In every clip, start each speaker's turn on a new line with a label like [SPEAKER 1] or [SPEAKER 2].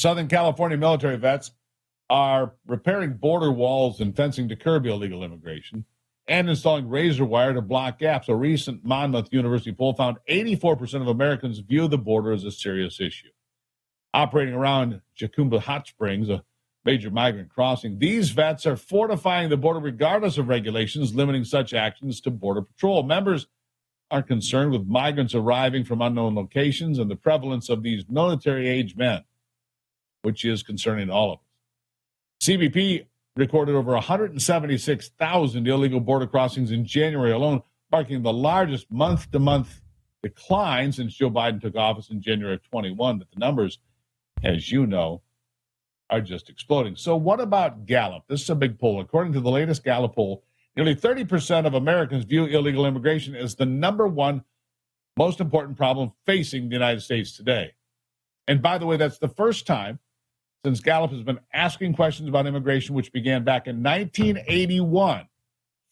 [SPEAKER 1] Southern California military vets are repairing border walls and fencing to curb illegal immigration and installing razor wire to block gaps. A recent Monmouth University poll found 84% of Americans view the border as a serious issue. Operating around Jacumba Hot Springs, a major migrant crossing, these vets are fortifying the border regardless of regulations limiting such actions to Border Patrol. Members are concerned with migrants arriving from unknown locations and the prevalence of these military-age men, which is concerning all of us. CBP recorded over 176,000 illegal border crossings in January alone, marking the largest month-to-month decline since Joe Biden took office in January of 21. But the numbers, as you know, are just exploding. So what about Gallup? This is a big poll. According to the latest Gallup poll, nearly 30% of Americans view illegal immigration as the number one most important problem facing the United States today. And by the way, that's the first time since Gallup has been asking questions about immigration, which began back in 1981.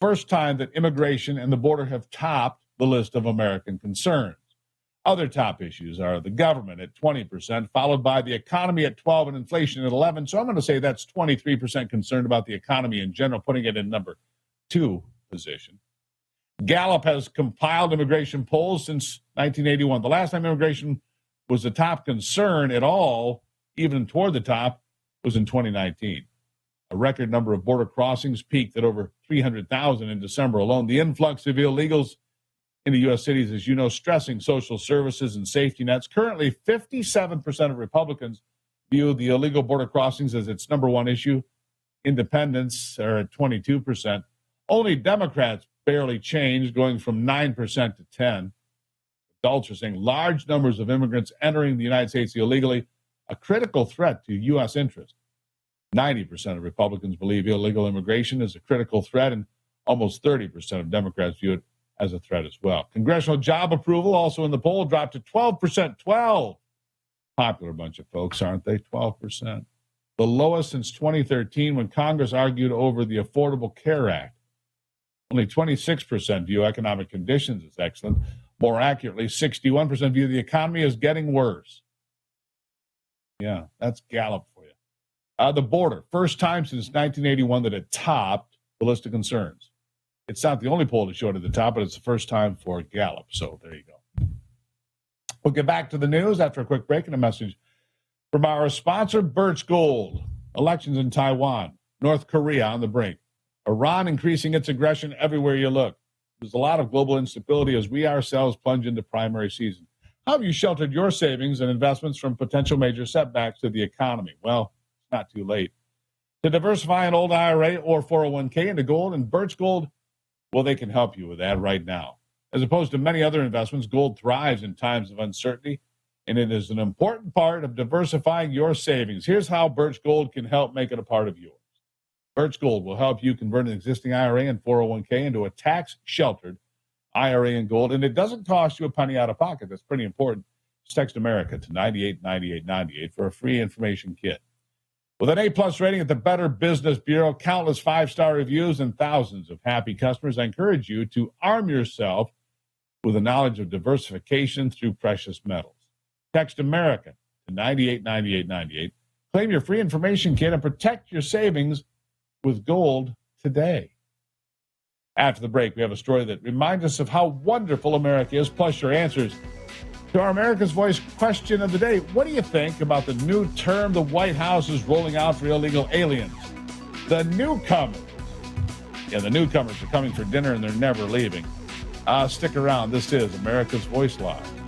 [SPEAKER 1] First time that immigration and the border have topped the list of American concerns. Other top issues are the government at 20%, followed by the economy at 12% and inflation at 11%. So I'm going to say that's 23% concerned about the economy in general, putting it in number 2 position. Gallup has compiled immigration polls since 1981. The last time immigration was the top concern at all, even toward the top, was in 2019. A record number of border crossings peaked at over 300,000 in December alone. The influx of illegals into U.S. cities, as you know, stressing social services and safety nets. Currently, 57% of Republicans view the illegal border crossings as its number one issue. Independents are at 22%. Only Democrats barely changed, going from 9% to 10%. Adults are saying large numbers of immigrants entering the United States illegally, a critical threat to U.S. interest. 90% of Republicans believe illegal immigration is a critical threat, and almost 30% of Democrats view it as a threat as well. Congressional job approval, also in the poll, dropped to 12%. 12. Popular bunch of folks, aren't they? 12%. The lowest since 2013 when Congress argued over the Affordable Care Act. Only 26% view economic conditions as excellent. More accurately, 61% view the economy as getting worse. Yeah, that's Gallup for you. The border, first time since 1981 that it topped the list of concerns. It's not the only poll to show it at the top, but it's the first time for Gallup. So there you go. We'll get back to the news after a quick break and a message from our sponsor, Birch Gold. Elections in Taiwan, North Korea on the brink, Iran increasing its aggression everywhere you look. There's a lot of global instability as we ourselves plunge into primary season. How have you sheltered your savings and investments from potential major setbacks to the economy? Well, it's not too late. To diversify an old IRA or 401k into gold, and Birch Gold, well, they can help you with that right now. As opposed to many other investments, gold thrives in times of uncertainty, and it is an important part of diversifying your savings. Here's how Birch Gold can help make it a part of yours. Birch Gold will help you convert an existing IRA and 401k into a tax-sheltered IRA in gold, and it doesn't cost you a penny out of pocket. That's pretty important. Just text America to 989898 for a free information kit. With an A-plus rating at the Better Business Bureau, countless 5-star reviews, and thousands of happy customers, I encourage you to arm yourself with the knowledge of diversification through precious metals. Text America to 989898. Claim your free information kit and protect your savings with gold today. After the break, we have a story that reminds us of how wonderful America is, plus your answers to our America's Voice question of the day. What do you think about the new term the White House is rolling out for illegal aliens? The newcomers. Yeah, the newcomers are coming for dinner and they're never leaving. Stick around. This is America's Voice Live.